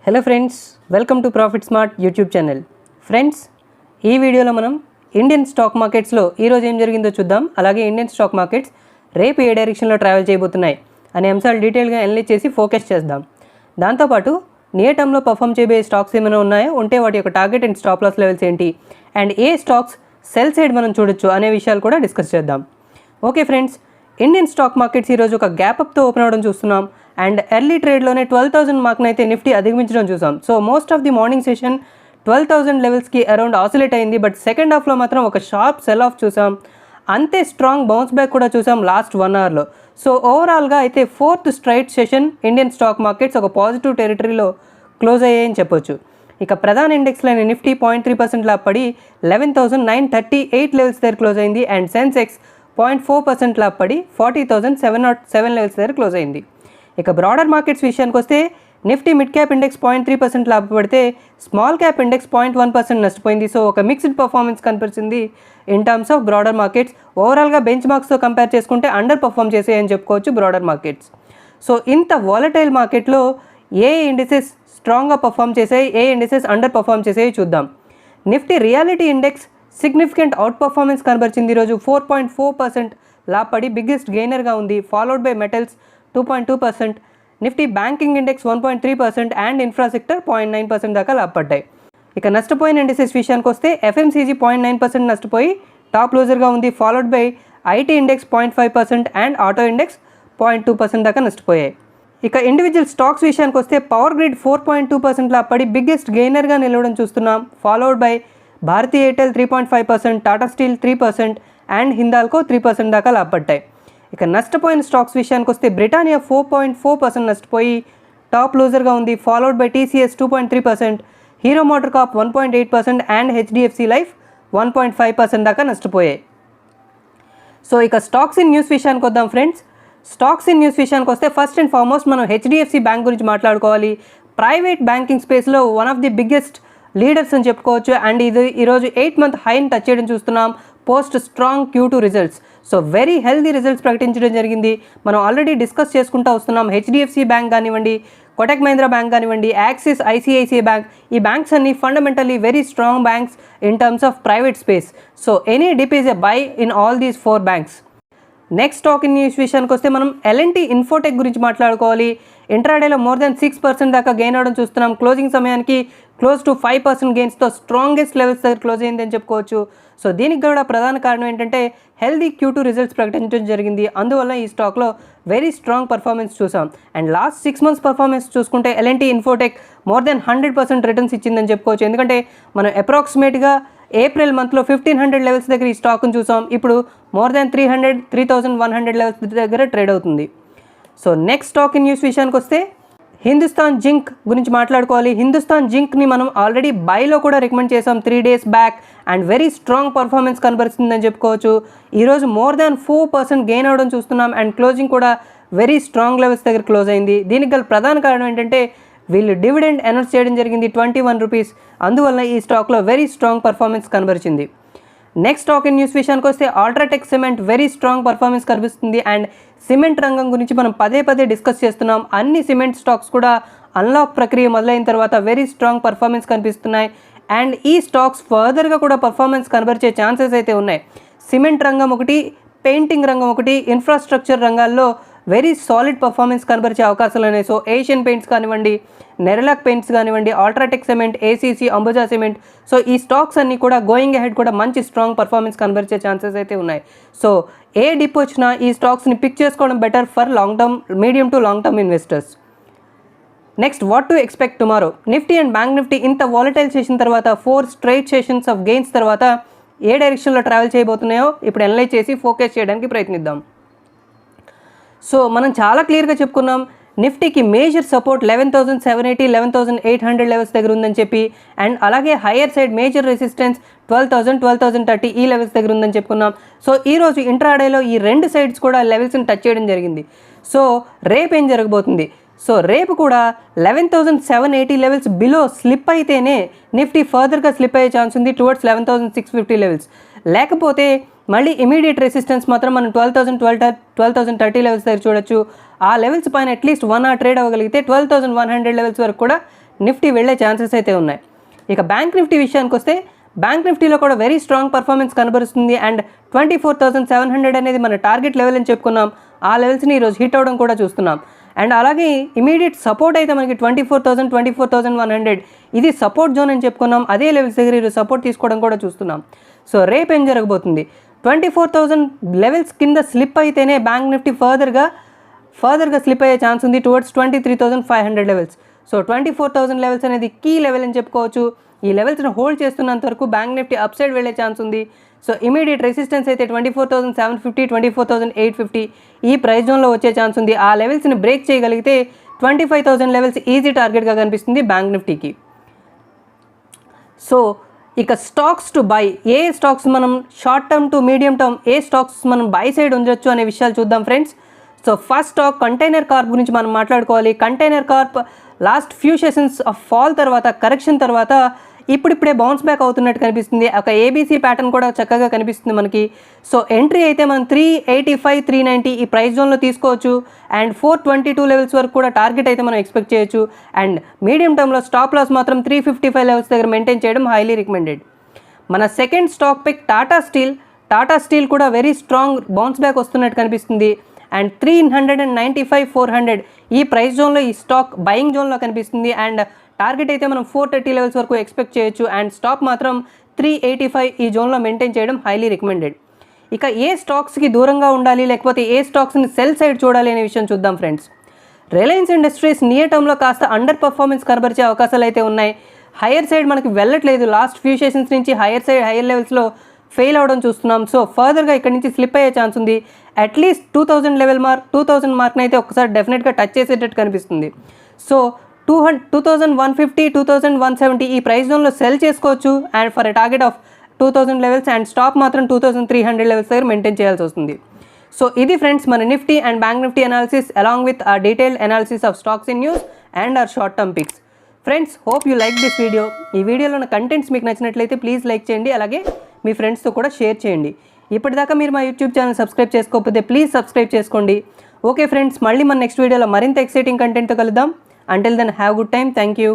Hello friends, welcome to profit smart YouTube channel. Friends, ఈ వీడియోలో మనం ఇండియన్ స్టాక్ మార్కెట్స్లో ఈరోజు ఏం జరిగిందో చూద్దాం. అలాగే ఇండియన్ స్టాక్ మార్కెట్స్ రేపు ఏ డైరెక్షన్లో ట్రావెల్ చేయబోతున్నాయి అనే అంశాలు డీటెయిల్గా అనలైజ్ చేసి ఫోకస్ చేద్దాం. దాంతోపాటు నియర్ టర్మ్లో పర్ఫామ్ చేయబోయే స్టాక్స్ ఏమైనా ఉన్నాయో ఉంటే వాటి యొక్క target and stop loss levels ఏంటి అండ్ ఏ స్టాక్స్ సెల్ సైడ్ మనం చూడొచ్చు అనే విషయాలు కూడా డిస్కస్ చేద్దాం. Okay friends, Indian stock markets ఈరోజు ఒక గ్యాప్ అప్తో ఓపెన్ అవ్వడం చూస్తున్నాం అండ్ ఎర్లీ ట్రేడ్లోనే 12,000 మార్క్ని అయితే నిఫ్టీ అధిగమించడం చూసాం. So most of the morning session 12,000 లెవెల్స్కి అరౌండ్ ఆసిలేట్ అయింది. బట్ సెకండ్ హాఫ్లో మాత్రం ఒక షార్ప్ సెల్ ఆఫ్ చూసాం, అంతే స్ట్రాంగ్ బౌన్స్ బ్యాక్ కూడా చూసాం లాస్ట్ 1 అవర్లో. సో ఓవరాల్గా అయితే fourth straight session Indian stock markets ఒక పాజిటివ్ టెరిటరీలో క్లోజ్ అయ్యాయని చెప్పొచ్చు. ఇక ప్రధాన ఇండెక్స్లైన నిఫ్టీ 0.3% లాభ పడి 11,938 లెవెల్స్ దగ్గర క్లోజ్ అయింది అండ్ సెన్సెక్స్ 0.4% లాభ పడి 40,707 లెవెల్స్ దగ్గర క్లోజ్ అయింది. ఇక బ్రాడర్ మార్కెట్స్ విషయానికి వస్తే నిఫ్టీ మిడ్ క్యాప్ ఇండెక్స్ 0.3% లాభపడితే స్మాల్ క్యాప్ ఇండెక్స్ 0.1% నష్టపోయింది. సో ఒక మిక్స్డ్ పర్ఫార్మెన్స్ కనిపించింది in terms of broader markets. ఓవరాల్గా బెంచ్ మార్క్స్తో కంపేర్ చేసుకుంటే అండర్ పర్ఫామ్ చేసేయని చెప్పుకోవచ్చు బ్రాడర్ మార్కెట్స్. సో ఇంత వాలటైల్ మార్కెట్లో ఏ ఇండిసెస్ స్ట్రాంగ్గా పర్ఫామ్ చేసాయి, ఏ ఇండిసెస్ అండర్ పర్ఫామ్ చేసాయి చూద్దాం. Nifty realty index significant outperformance కనబరిచింది. ఈరోజు 4.4% లాభపడి బిగ్గెస్ట్ గెయినర్గా ఉంది, followed by metals 2.2%, Nifty banking index 1.3% and infra sector 0.9% దాకా లాభపడ్డాయి. ఇక నష్టపోయిన ఇండిసెస్ విషయానికి వస్తే ఎఫ్ఎంసీజీ 0.9% నష్టపోయి టాప్ లూజర్గా ఉంది, followed by IT index 0.5% and auto index 0.2% దాకా నష్టపోయాయి. ఇక ఇండివిజువల్ స్టాక్స్ విషయానికి వస్తే పవర్ గ్రిడ్ 4.2% లాభపడి బిగ్గెస్ట్ గెయినర్గా నిలవడం చూస్తున్నాం, followed by Bharti Airtel 3.5%, Tata steel 3% and Hindalco 3% దాకా లాభపడ్డాయి. ఇక నష్టపోయిన స్టాక్స్ విషయానికి వస్తే బ్రిటానియా 4.4% నష్టపోయి టాప్ లూజర్గా ఉంది, followed by TCS 2.3%, hero motor Corp 1.8% and HDFC life 1.5% దాకా నష్టపోయాయి. సో ఇక స్టాక్స్ ఇన్ న్యూస్ విషయానికి వద్దాం ఫ్రెండ్స్. స్టాక్స్ ఇన్ న్యూస్ విషయానికి వస్తే ఫస్ట్ అండ్ ఫార్మోస్ట్ మనం హెచ్డిఎఫ్సి బ్యాంక్ గురించి మాట్లాడుకోవాలి. ప్రైవేట్ బ్యాంకింగ్ స్పేస్లో one of the biggest leaders అని చెప్పుకోవచ్చు అండ్ ఇది ఈరోజు 8 మంత్ హైని టచ్ చేయడం చూస్తున్నాం post strong Q2 results. So very healthy results ప్రకటించడం జరిగింది. మనం ఆల్రెడీ డిస్కస్ చేసుకుంటూ వస్తున్నాం. హెచ్డిఎఫ్సి బ్యాంక్ కానివ్వండి, కోటక్ మహీంద్రా బ్యాంక్ కానివ్వండి, యాక్సిస్, ఐసిఐసిఐ బ్యాంక్, ఈ బ్యాంక్స్ అన్ని fundamentally very strong banks in terms of private space. So any dip is a by in all these 4 banks. Next stock in news విషయానికి వస్తే మనం L&T Infotech గురించి మాట్లాడుకోవాలి. ఇంట్రాడేలో మోర్ దెన్ 6% దాకా gain అవడం చూస్తున్నాం. క్లోజింగ్ సమయానికి క్లోజ్ టు 5% గెయిన్స్తో స్ట్రాంగెస్ట్ లెవెల్స్ దగ్గర క్లోజ్ అయిందని చెప్పుకోవచ్చు. సో దీనికి కూడా ప్రధాన కారణం ఏంటంటే హెల్దీ Q2 రిజల్ట్స్ ప్రకటించడం జరిగింది. అందువల్ల ఈ స్టాక్లో వెరీ స్ట్రాంగ్ పర్ఫార్మెన్స్ చూసాం. అండ్ లాస్ట్ 6 మంత్స్ పర్ఫార్మెన్స్ చూసుకుంటే L&T Infotech more than 100% returns ఇచ్చిందని చెప్పుకోవచ్చు. ఎందుకంటే మనం అప్రాక్సిమేట్గా ఏప్రిల్ మంత్లో 1,500 లెవెల్స్ దగ్గర ఈ స్టాక్ను చూసాం. ఇప్పుడు మోర్ దెన్ 3,100 లెవెల్స్ దగ్గర ట్రేడ్ అవుతుంది. So next stock in news విషయానికి వస్తే హిందుస్థాన్ జింక్ గురించి మాట్లాడుకోవాలి. హిందుస్థాన్ జింక్ని మనం ఆల్రెడీ బైలో కూడా రికమెండ్ చేసాం 3 days back and very strong performance కనబరుస్తుందని చెప్పుకోవచ్చు. ఈరోజు మోర్ దాన్ 4% గెయిన్ అవడం చూస్తున్నాం అండ్ క్లోజింగ్ కూడా వెరీ స్ట్రాంగ్ లెవెల్స్ దగ్గర క్లోజ్ అయింది. దీనికి గల ప్రధాన కారణం ఏంటంటే వీళ్ళు డివిడెండ్ అనౌన్స్ చేయడం జరిగింది 21 రూపీస్. అందువల్ల ఈ స్టాక్లో వెరీ స్ట్రాంగ్ పర్ఫార్మెన్స్ కనబరిచింది. నెక్స్ట్ స్టాక్ ఇన్ న్యూస్ విషయానికి వస్తే UltraTech cement very strong performance కనిపిస్తుంది అండ్ సిమెంట్ రంగం గురించి మనం పదే డిస్కస్ చేస్తున్నాం. అన్ని సిమెంట్ స్టాక్స్ కూడా అన్లాక్ ప్రక్రియ మొదలైన తర్వాత వెరీ స్ట్రాంగ్ పర్ఫార్మెన్స్ కనిపిస్తున్నాయి అండ్ ఈ స్టాక్స్ ఫర్దర్గా కూడా పర్ఫార్మెన్స్ కనబరిచే ఛాన్సెస్ అయితే ఉన్నాయి. సిమెంట్ రంగం ఒకటి, పెయింటింగ్ రంగం ఒకటి, ఇన్ఫ్రాస్ట్రక్చర్ రంగాల్లో వెరీ సాలిడ్ పర్ఫార్మెన్స్ కనబరిచే అవకాశాలు ఉన్నాయి. సో ఏషియన్ పెయింట్స్ కానివ్వండి, నెరలాక్ పెయింట్స్ కానివ్వండి, UltraTech cement, ACC, Ambuja cement, so ఈ స్టాక్స్ అన్నీ కూడా గోయింగ్ అహెడ్ కూడా మంచి స్ట్రాంగ్ పర్ఫార్మెన్స్ కనబరిచే ఛాన్సెస్ అయితే ఉన్నాయి. సో ఏ డిప్ వచ్చినా ఈ స్టాక్స్ని పిక్ చేసుకోవడం better for long term, medium to long term investors. Next what to expect tomorrow. Nifty and bank Nifty ఇంత వాలటైల్ చేసిన తర్వాత 4 స్ట్రైట్ సెషన్స్ ఆఫ్ గెయిన్స్ తర్వాత ఏ డైరెక్షన్లో ట్రావెల్ చేయబోతున్నాయో ఇప్పుడు అనలైజ్ చేసి ఫోకస్ చేయడానికి ప్రయత్నిద్దాం. సో మనం చాలా క్లియర్గా చెప్పుకున్నాం నిఫ్టీకి మేజర్ సపోర్ట్ 11,780, 11,800 లెవెల్స్ దగ్గర ఉందని చెప్పి అండ్ అలాగే హయ్యర్ సైడ్ మేజర్ రెసిస్టెన్స్ 12,000, 12,030 ఈ లెవెల్స్ దగ్గర ఉందని చెప్పుకున్నాం. సో ఈరోజు ఇంట్రాడేలో ఈ 2 సైడ్స్ కూడా లెవెల్స్ని టచ్ చేయడం జరిగింది. సో రేపు ఏం జరగబోతుంది? సో రేపు కూడా 11,780 లెవెల్స్ బిలో స్లిప్ అయితేనే నిఫ్టీ ఫర్దర్గా స్లిప్ అయ్యే ఛాన్స్ ఉంది టువర్డ్స్ 11,650 లెవెల్స్. లేకపోతే మళ్ళీ ఇమీడియట్ రెసిస్టెన్స్ మాత్రం మనం 12,030 లెవెల్స్ దగ్గర చూడొచ్చు. ఆ లెవెల్స్ పైన అట్లీస్ట్ 1 అవర్ ట్రేడ్ అవ్వగలిగితే 12,100 లెవెల్స్ వరకు కూడా నిఫ్టీ వెళ్ళే ఛాన్సెస్ అయితే ఉన్నాయి. ఇక బ్యాంక్ నిఫ్టీ విషయానికి వస్తే బ్యాంక్ నిఫ్టీలో కూడా వెరీ స్ట్రాంగ్ పర్ఫార్మెన్స్ కనబరుస్తుంది. అండ్ 24,700 అనేది మన టార్గెట్ లెవెల్ అని చెప్పుకున్నాం. ఆ లెవెల్స్ని ఈరోజు హిట్ అవ్వడం కూడా చూస్తున్నాం. అండ్ అలాగే ఇమీడియట్ సపోర్ట్ అయితే మనకి 24,000, 24,100 ఇది సపోర్ట్ జోన్ అని చెప్పుకున్నాం. అదే లెవెల్స్ దగ్గర ఈరోజు సపోర్ట్ తీసుకోవడం కూడా చూస్తున్నాం. సో రేపు ఏం జరగబోతుంది, 24,000 లెవెల్స్ కింద స్లిప్ అయితేనే బ్యాంక్ నిఫ్టీ ఫర్దర్గా స్లిప్ అయ్యే ఛాన్స్ ఉంది టువర్డ్స్ 23,500 లెవెల్స్. సో 24,000 లెవెల్స్ అనేది కీ లెవెల్ అని చెప్పుకోవచ్చు. ఈ లెవెల్స్ని హోల్డ్ చేస్తున్నంత వరకు బ్యాంక్ నిఫ్టీ అప్ సైడ్ వెళ్ళే ఛాన్స్ ఉంది. సో ఇమీడియట్ రెసిస్టెన్స్ అయితే 24,750, 24,850 ఈ ప్రైస్ జోన్లో వచ్చే ఛాన్స్ ఉంది. ఆ లెవెల్స్ని బ్రేక్ చేయగలిగితే 25,000 లెవెల్స్ ఈజీ టార్గెట్గా కనిపిస్తుంది బ్యాంక్ నిఫ్టీకి. సో ఇక స్టాక్స్ టు బై, ఏ స్టాక్స్ మనం short term to medium term ఏ స్టాక్స్ మనం బై సైడ్ ఉండొచ్చు అనే విషయాలు చూద్దాం friends. So first stock container corp గురించి మనం మాట్లాడుకోవాలి. Container corp last few sessions of fall తర్వాత, కరెక్షన్ తర్వాత ఇప్పుడిప్పుడే బౌన్స్ బ్యాక్ అవుతున్నట్టు కనిపిస్తుంది. ఒక ఏబీసీ ప్యాటర్న్ కూడా చక్కగా కనిపిస్తుంది మనకి. సో ఎంట్రీ అయితే మనం 385, 390 ఈ ప్రైస్ జోన్లో తీసుకోవచ్చు. అండ్ 422 లెవెల్స్ వరకు కూడా టార్గెట్ అయితే మనం ఎక్స్పెక్ట్ చేయొచ్చు. అండ్ మీడియం టర్మ్లో స్టాప్ లాస్ మాత్రం 355 లెవెల్స్ దగ్గర మెయింటైన్ చేయడం హైలీ రికమెండెడ్. మన second stock pick Tata steel కూడా వెరీ స్ట్రాంగ్ బౌన్స్ బ్యాక్ వస్తున్నట్టు కనిపిస్తుంది. అండ్ 395, 400 ఈ ప్రైస్ జోన్లో ఈ స్టాక్ బయింగ్ జోన్లో కనిపిస్తుంది. అండ్ టార్గెట్ అయితే మనం 430 లెవెల్స్ వరకు ఎక్స్పెక్ట్ చేయొచ్చు. అండ్ స్టాప్ మాత్రం 385 ఈ జోన్లో మెయింటైన్ చేయడం హైలీ రికమెండెడ్. ఇక ఏ స్టాక్స్కి దూరంగా ఉండాలి, లేకపోతే ఏ స్టాక్స్ని సెల్ సైడ్ చూడాలి అనే విషయం చూద్దాం ఫ్రెండ్స్. రిలయన్స్ ఇండస్ట్రీస్ నియర్ టర్మ్లో కాస్త అండర్ పర్ఫార్మెన్స్ కనబరిచే అవకాశాలు అయితే ఉన్నాయి. హైయర్ సైడ్ మనకి వెళ్ళట్లేదు. లాస్ట్ ఫ్యూ సెషన్స్ నుంచి హైయర్ లెవెల్స్లో ఫెయిల్ అవ్వడం చూస్తున్నాం. సో ఫర్దర్గా ఇక్కడ నుంచి స్లిప్ అయ్యే ఛాన్స్ ఉంది. అట్లీస్ట్ 2000 మార్క్ని అయితే ఒకసారి డెఫినెట్గా టచ్ చేసేటట్టు కనిపిస్తుంది. సో 2150, 2170 ఈ ప్రైస్ జోన్లో సెల్ చేసుకోవచ్చు. And for a target of 2000 levels. And stop మాత్రం 2300 లెవెల్స్ దగ్గర మెయింటైన్ చేయాల్సి వస్తుంది. సో ఇది ఫ్రెండ్స్ మన Nifty and bank Nifty analysis along with a detailed analysis of stocks in news and our short term picks. Friends, hope you like this video. ఈ వీడియోలో ఉన్న contents మీకు నచ్చినట్లయితే ప్లీజ్ లైక్ చేయండి. అలాగే మీ ఫ్రెండ్స్తో కూడా షేర్ చేయండి. ఇప్పటిదాకా మీరు మా యూట్యూబ్ ఛానల్ సబ్స్క్రైబ్ చేసుకోకపోతే ప్లీజ్ సబ్స్క్రైబ్ చేసుకోండి. ఓకే ఫ్రెండ్స్, మళ్ళీ మన నెక్స్ట్ వీడియోలో మరింత ఎక్సైటింగ్ కంటెంట్తో కలుద్దాం. Until then, have a good time. Thank you.